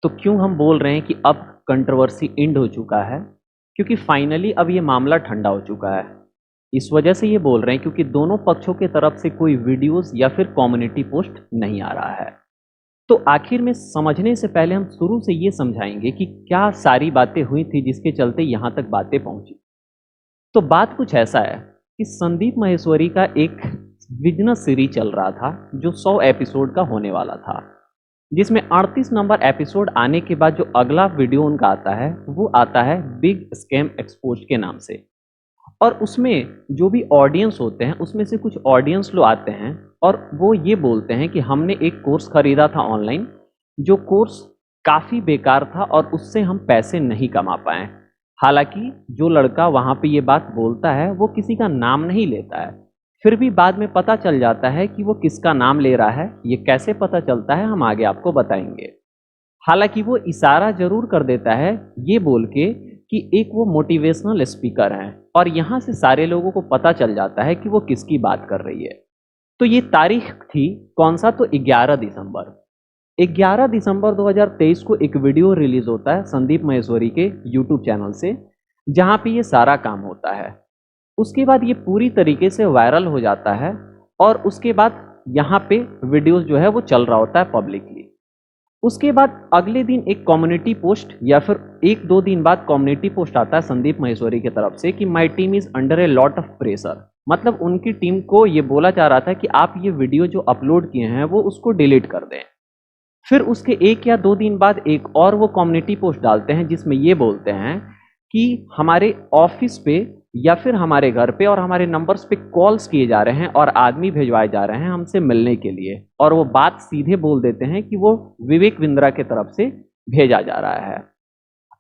तो क्यों हम बोल रहे हैं कि अब कंट्रोवर्सी एंड हो चुका है? क्योंकि फाइनली अब ये मामला ठंडा हो चुका है। इस वजह से ये बोल रहे हैं क्योंकि दोनों पक्षों की तरफ से कोई वीडियोस या फिर कम्युनिटी पोस्ट नहीं आ रहा है। तो आखिर में समझने से पहले हम शुरू से ये समझाएंगे कि क्या सारी बातें हुई थी जिसके चलते यहाँ तक बातें पहुंची। तो बात कुछ ऐसा है कि संदीप माहेश्वरी का एक बिजनेस सीरीज चल रहा था जो 100 एपिसोड का होने वाला था, जिसमें 38 नंबर एपिसोड आने के बाद जो अगला वीडियो उनका आता है वो आता है बिग स्कैम एक्सपोज के नाम से। और उसमें जो भी ऑडियंस होते हैं उसमें से कुछ ऑडियंस लोग आते हैं और वो ये बोलते हैं कि हमने एक कोर्स खरीदा था ऑनलाइन, जो कोर्स काफ़ी बेकार था और उससे हम पैसे नहीं कमा पाए। हालांकि जो लड़का वहाँ पे ये बात बोलता है वो किसी का नाम नहीं लेता है, फिर भी बाद में पता चल जाता है कि वो किसका नाम ले रहा है। ये कैसे पता चलता है हम आगे आपको बताएंगे। हालांकि वो इशारा जरूर कर देता है ये बोल के कि एक वो मोटिवेशनल स्पीकर हैं, और यहाँ से सारे लोगों को पता चल जाता है कि वो किसकी बात कर रही है। तो ये तारीख थी कौन सा, तो 11 दिसंबर। 11 दिसंबर 2023 को एक वीडियो रिलीज होता है संदीप माहेश्वरी के यूट्यूब चैनल से, जहाँ पे ये सारा काम होता है। उसके बाद ये पूरी तरीके से वायरल हो जाता है और उसके बाद यहाँ पे वीडियोस जो है वो चल रहा होता है पब्लिकली। उसके बाद अगले दिन एक कम्युनिटी पोस्ट या फिर एक दो दिन बाद कम्युनिटी पोस्ट आता है संदीप माहेश्वरी की तरफ से कि my team is under a lot of pressure. मतलब उनकी टीम को ये बोला जा रहा था कि आप ये वीडियो जो अपलोड किए हैं वो उसको डिलीट कर दें। फिर उसके एक या दो दिन बाद एक और वो कम्युनिटी पोस्ट डालते हैं जिसमें ये बोलते हैं कि हमारे ऑफिस पे या फिर हमारे घर पे और हमारे नंबर्स पे कॉल्स किए जा रहे हैं और आदमी भिजवाए जा रहे हैं हमसे मिलने के लिए, और वो बात सीधे बोल देते हैं कि वो विवेक बिंद्रा की तरफ से भेजा जा रहा है।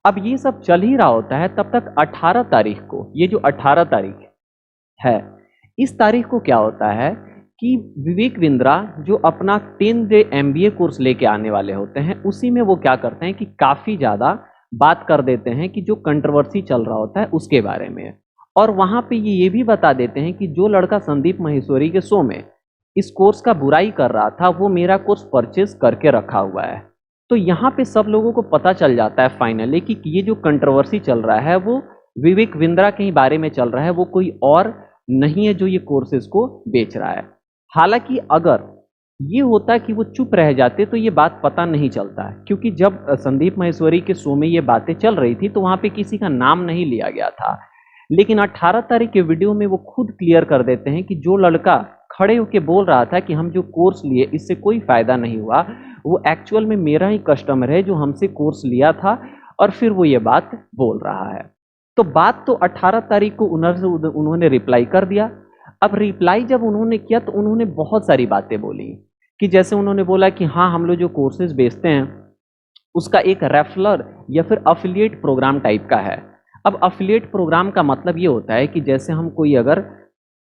अब ये सब चल ही रहा होता है, तब तक 18 तारीख को, ये जो 18 तारीख है, इस तारीख को क्या होता है कि विवेक बिंद्रा जो अपना 10 डे MBA कोर्स लेके आने वाले होते हैं, उसी में वो क्या करते हैं कि काफ़ी ज़्यादा बात कर देते हैं कि जो कंट्रोवर्सी चल रहा होता है उसके बारे में। और वहाँ पे ये भी बता देते हैं कि जो लड़का संदीप माहेश्वरी के शो में इस कोर्स का बुराई कर रहा था वो मेरा कोर्स परचेज करके रखा हुआ है। तो यहाँ पे सब लोगों को पता चल जाता है फाइनली कि ये जो कंट्रोवर्सी चल रहा है वो विवेक बिंद्रा के ही बारे में चल रहा है, वो कोई और नहीं है जो ये कोर्सेज को बेच रहा है। हालांकि अगर ये होता कि वो चुप रह जाते तो ये बात पता नहीं चलता है, क्योंकि जब संदीप माहेश्वरी के शो में ये बातें चल रही थी तो वहाँ पे किसी का नाम नहीं लिया गया था। लेकिन 18 तारीख के वीडियो में वो खुद क्लियर कर देते हैं कि जो लड़का खड़े होके बोल रहा था कि हम जो कोर्स लिए इससे कोई फायदा नहीं हुआ, वो एक्चुअल में मेरा ही कस्टमर है जो हमसे कोर्स लिया था, और फिर वो ये बात बोल रहा है। तो बात तो 18 तारीख को उन्होंने रिप्लाई कर दिया। अब रिप्लाई जब उन्होंने किया तो उन्होंने बहुत सारी बातें बोली, कि जैसे उन्होंने बोला कि हाँ, हम लोग जो कोर्सेज बेचते हैं उसका एक रेफरल या फिर अफिलिएट प्रोग्राम टाइप का है। अब अफिलिएट प्रोग्राम का मतलब ये होता है कि जैसे हम कोई अगर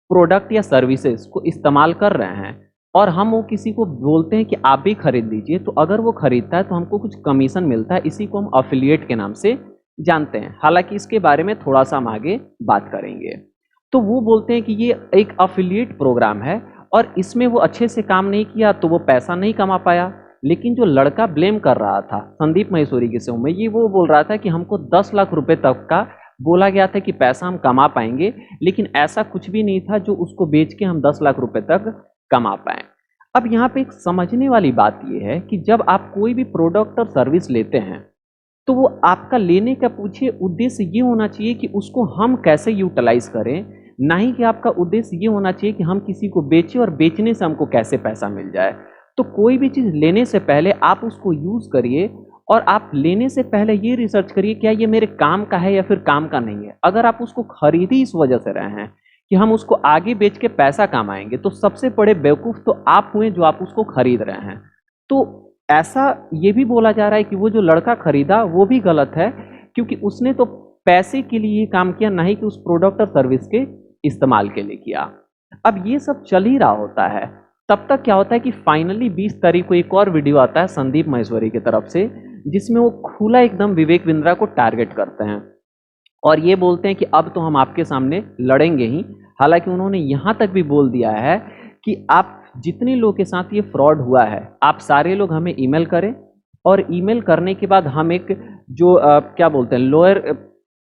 प्रोडक्ट या सर्विसेज को इस्तेमाल कर रहे हैं और हम वो किसी को बोलते हैं कि आप भी खरीद लीजिए, तो अगर वो खरीदता है तो हमको कुछ कमीशन मिलता है। इसी को हम अफिलिएट के नाम से जानते हैं। हालांकि इसके बारे में थोड़ा सा हम आगे बात करेंगे। तो वो बोलते हैं कि ये एक अफिलिएट प्रोग्राम है और इसमें वो अच्छे से काम नहीं किया तो वो पैसा नहीं कमा पाया। लेकिन जो लड़का ब्लेम कर रहा था संदीप माहेश्वरी के शो में, ये वो बोल रहा था कि हमको 10 लाख रुपए तक का बोला गया था कि पैसा हम कमा पाएंगे, लेकिन ऐसा कुछ भी नहीं था जो उसको बेच के हम 10 लाख रुपए तक कमा पाए। अब यहाँ पे एक समझने वाली बात यह है कि जब आप कोई भी प्रोडक्ट और सर्विस लेते हैं तो वो आपका लेने का पूछे उद्देश्य ये होना चाहिए कि उसको हम कैसे यूटिलाइज करें, ना ही कि आपका उद्देश्य ये होना चाहिए कि हम किसी को बेचें और बेचने से हमको कैसे पैसा मिल जाए। तो कोई भी चीज़ लेने से पहले आप उसको यूज़ करिए, और आप लेने से पहले ये रिसर्च करिए क्या ये मेरे काम का है या फिर काम का नहीं है। अगर आप उसको खरीदी इस वजह से रहे हैं कि हम उसको आगे बेच के पैसा कमाएंगे, तो सबसे बड़े बेवकूफ़ तो आप हुए जो आप उसको खरीद रहे हैं। तो ऐसा ये भी बोला जा रहा है कि वो जो लड़का खरीदा वो भी गलत है, क्योंकि उसने तो पैसे के लिए काम किया, ना ही कि उस प्रोडक्ट और सर्विस के इस्तेमाल के लिए किया। अब ये सब चल ही रहा होता है, तब तक क्या होता है कि फाइनली 20 तारीख को एक और वीडियो आता है संदीप माहेश्वरी की तरफ से, जिसमें वो खुला एकदम विवेक बिंद्रा को टारगेट करते हैं और ये बोलते हैं कि अब तो हम आपके सामने लड़ेंगे ही। हालांकि उन्होंने यहाँ तक भी बोल दिया है कि आप जितने लोगों के साथ ये फ्रॉड हुआ है, आप सारे लोग हमें ईमेल करें, और ईमेल करने के बाद हम एक जो क्या बोलते हैं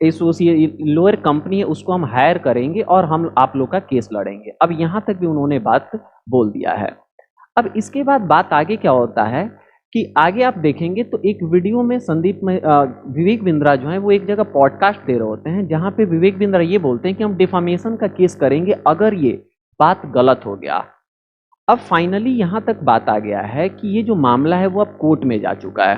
लोअर कंपनी है उसको हम हायर करेंगे और हम आप लोग का केस लड़ेंगे। अब यहाँ तक भी उन्होंने बात बोल दिया है। अब इसके बाद बात आगे क्या होता है कि आगे आप देखेंगे तो एक वीडियो में विवेक बिंद्रा जो है वो एक जगह पॉडकास्ट दे रहे होते हैं, जहाँ पे विवेक बिंद्रा ये बोलते हैं कि हम डिफामेशन का केस करेंगे अगर ये बात गलत हो गया। अब फाइनली यहाँ तक बात आ गया है कि ये जो मामला है वो अब कोर्ट में जा चुका है।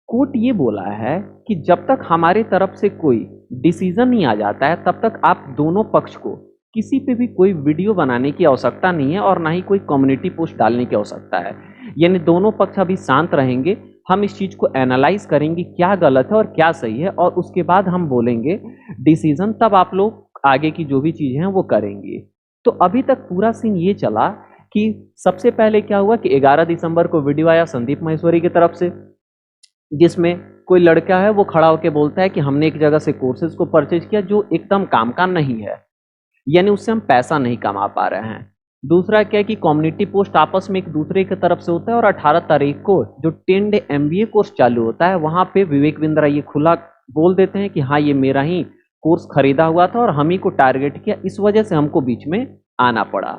कोर्ट ये बोला है कि जब तक हमारे तरफ से कोई डिसीजन नहीं आ जाता है तब तक आप दोनों पक्ष को किसी पे भी कोई वीडियो बनाने की आवश्यकता नहीं है और ना ही कोई कम्युनिटी पोस्ट डालने की आवश्यकता है। यानी दोनों पक्ष अभी शांत रहेंगे, हम इस चीज़ को एनालाइज करेंगे क्या गलत है और क्या सही है और उसके बाद हम बोलेंगे डिसीजन, तब आप लोग आगे की जो भी चीज़ें हैं वो करेंगे। तो अभी तक पूरा सीन ये चला कि सबसे पहले क्या हुआ कि 11 दिसंबर को वीडियो आया संदीप माहेश्वरी की तरफ से, जिसमें कोई लड़का है वो खड़ा होकर बोलता है कि हमने एक जगह से कोर्सेज को परचेज किया जो एकदम काम का नहीं है, यानी उससे हम पैसा नहीं कमा पा रहे हैं। दूसरा क्या है कि कम्युनिटी पोस्ट आपस में एक दूसरे की तरफ से होता है और 18 तारीख को जो 10 डे MBA कोर्स चालू होता है वहां पे विवेक बिंद्रा ये खुला बोल देते हैं कि हाँ ये मेरा ही कोर्स खरीदा हुआ था और हम ही को टारगेट किया, इस वजह से हमको बीच में आना पड़ा।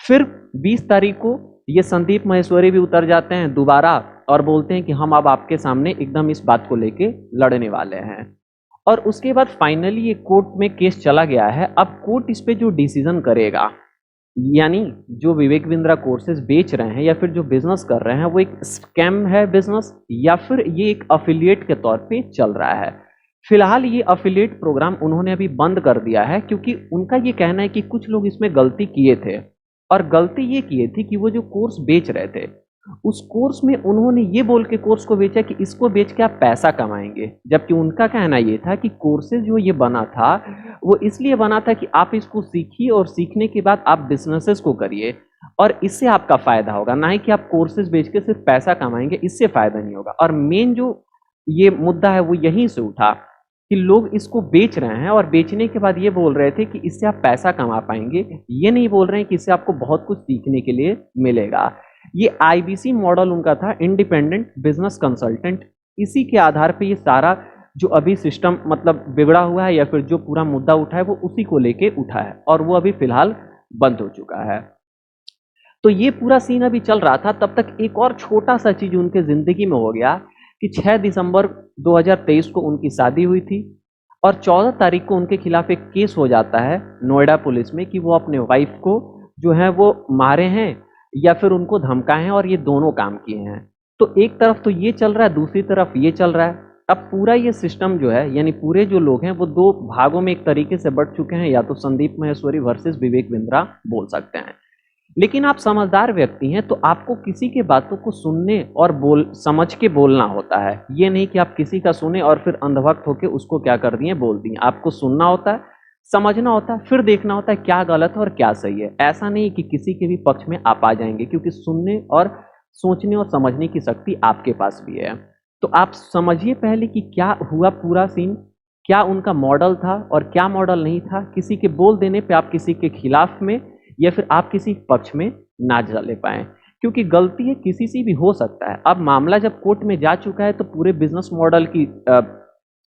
फिर 20 तारीख को ये संदीप माहेश्वरी भी उतर जाते हैं दोबारा और बोलते हैं कि हम अब आपके सामने एकदम इस बात को लेके लड़ने वाले हैं। और उसके बाद फाइनली ये कोर्ट में केस चला गया है। अब कोर्ट इस पे जो डिसीजन करेगा, यानी जो विवेक बिंद्रा कोर्सेज बेच रहे हैं या फिर जो बिजनेस कर रहे हैं वो एक स्कैम है बिजनेस या फिर ये एक अफिलिएट के तौर पे चल रहा है। फिलहाल ये अफिलिएट प्रोग्राम उन्होंने अभी बंद कर दिया है क्योंकि उनका ये कहना है कि कुछ लोग इसमें गलती किए थे और गलती ये किए थी कि वो जो कोर्स बेच रहे थे उस कोर्स में उन्होंने ये बोल के कोर्स को बेचा कि इसको बेच के आप पैसा कमाएंगे, जबकि उनका कहना ये था कि कोर्सेज जो ये बना था वो इसलिए बना था कि आप इसको सीखिए और सीखने के बाद आप बिजनेसेस को करिए और इससे आपका फायदा होगा, ना ही कि आप कोर्सेज बेच के सिर्फ पैसा कमाएंगे, इससे फायदा नहीं होगा। और मेन जो ये मुद्दा है वो यहीं से उठा कि लोग इसको बेच रहे हैं और बेचने के बाद ये बोल रहे थे कि इससे आप पैसा कमा पाएंगे, ये नहीं बोल रहे हैं कि इससे आपको बहुत कुछ सीखने के लिए मिलेगा। ये IBC मॉडल उनका था, इंडिपेंडेंट बिजनेस कंसल्टेंट। इसी के आधार पे ये सारा जो अभी सिस्टम मतलब बिगड़ा हुआ है या फिर जो पूरा मुद्दा उठा है वो उसी को लेके उठा है और वो अभी फिलहाल बंद हो चुका है। तो ये पूरा सीन अभी चल रहा था, तब तक एक और छोटा सा चीज उनके जिंदगी में हो गया कि 6 दिसंबर 2023 को उनकी शादी हुई थी और 14 तारीख को उनके खिलाफ एक केस हो जाता है नोएडा पुलिस में कि वो अपने वाइफ को जो है वो मारे हैं या फिर उनको धमकाए हैं और ये दोनों काम किए हैं। तो एक तरफ तो ये चल रहा है, दूसरी तरफ ये चल रहा है। अब पूरा ये सिस्टम जो है यानी पूरे जो लोग हैं वो दो भागों में एक तरीके से बट चुके हैं, या तो संदीप माहेश्वरी वर्सेस विवेक बिंद्रा बोल सकते हैं। लेकिन आप समझदार व्यक्ति हैं तो आपको किसी की बातों को सुनने और समझ के बोलना होता है। ये नहीं कि आप किसी का सुने और फिर अंधभक्त होकर उसको क्या कर दिए बोल दिए। आपको सुनना होता है, समझना होता है, फिर देखना होता है क्या गलत है और क्या सही है। ऐसा नहीं कि किसी के भी पक्ष में आप आ जाएंगे, क्योंकि सुनने और सोचने और समझने की शक्ति आपके पास भी है। तो आप समझिए पहले कि क्या हुआ पूरा सीन, क्या उनका मॉडल था और क्या मॉडल नहीं था। किसी के बोल देने पे आप किसी के खिलाफ में या फिर आप किसी पक्ष में ना चले पाए, क्योंकि गलती है किसी से भी हो सकता है। अब मामला जब कोर्ट में जा चुका है तो पूरे बिजनेस मॉडल की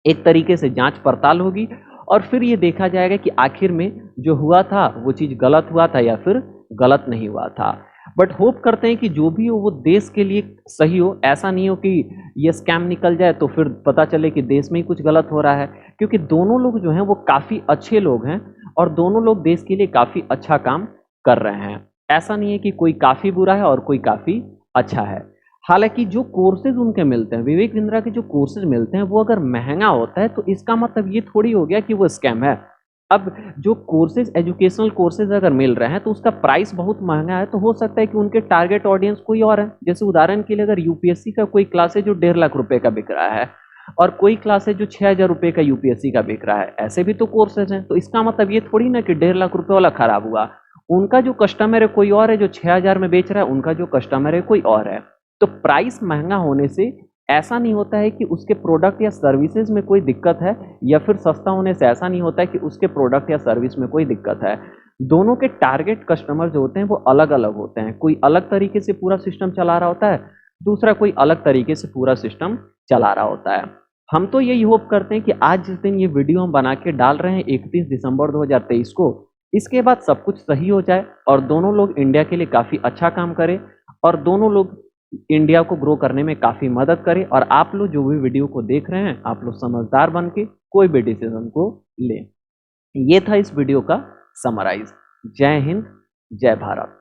एक तरीके से जांच पड़ताल होगी और फिर ये देखा जाएगा कि आखिर में जो हुआ था वो चीज़ गलत हुआ था या फिर गलत नहीं हुआ था। बट होप करते हैं कि जो भी हो वो देश के लिए सही हो। ऐसा नहीं हो कि ये स्कैम निकल जाए तो फिर पता चले कि देश में ही कुछ गलत हो रहा है, क्योंकि दोनों लोग जो हैं वो काफ़ी अच्छे लोग हैं और दोनों लोग देश के लिए काफ़ी अच्छा काम कर रहे हैं। ऐसा नहीं है कि कोई काफ़ी बुरा है और कोई काफ़ी अच्छा है। हालांकि जो कोर्सेज उनके मिलते हैं, विवेक बिंद्रा के जो कोर्सेज मिलते हैं वो अगर महंगा होता है तो इसका मतलब ये थोड़ी हो गया कि वो स्कैम है। अब जो कोर्सेज एजुकेशनल कोर्सेज अगर मिल रहे हैं तो उसका प्राइस बहुत महंगा है, तो हो सकता है कि उनके टारगेट ऑडियंस कोई और है। जैसे उदाहरण के लिए अगर यूपीएससी का कोई क्लास है जो 1.5 लाख रुपए का बिक रहा है और कोई क्लास है जो 6,000 रुपए का यूपीएससी का बिक रहा है, ऐसे भी तो कोर्सेज हैं। तो इसका मतलब ये थोड़ी ना कि 1.5 लाख रुपए वाला खराब हुआ। उनका जो कस्टमर है कोई और है, जो 6,000 में बेच रहा है उनका जो कस्टमर है कोई और है। तो प्राइस महंगा होने से ऐसा नहीं होता है कि उसके प्रोडक्ट या सर्विसेज में कोई दिक्कत है, या फिर सस्ता होने से ऐसा नहीं होता है कि उसके प्रोडक्ट या सर्विस में कोई दिक्कत है। दोनों के टारगेट कस्टमर जो होते हैं वो अलग अलग होते हैं। कोई अलग तरीके से पूरा सिस्टम चला रहा होता है, दूसरा कोई अलग तरीके से पूरा सिस्टम चला रहा होता है। हम तो यही होप करते हैं कि आज जिस दिन ये वीडियो हम बना के डाल रहे हैं 31 दिसंबर 2023 को, इसके बाद सब कुछ सही हो जाए और दोनों लोग इंडिया के लिए काफ़ी अच्छा काम करें और दोनों लोग इंडिया को ग्रो करने में काफ़ी मदद करें और आप लोग जो भी वीडियो को देख रहे हैं, आप लोग समझदार बन के कोई भी डिसीजन को लें। ये था इस वीडियो का समराइज। जय हिंद, जय भारत।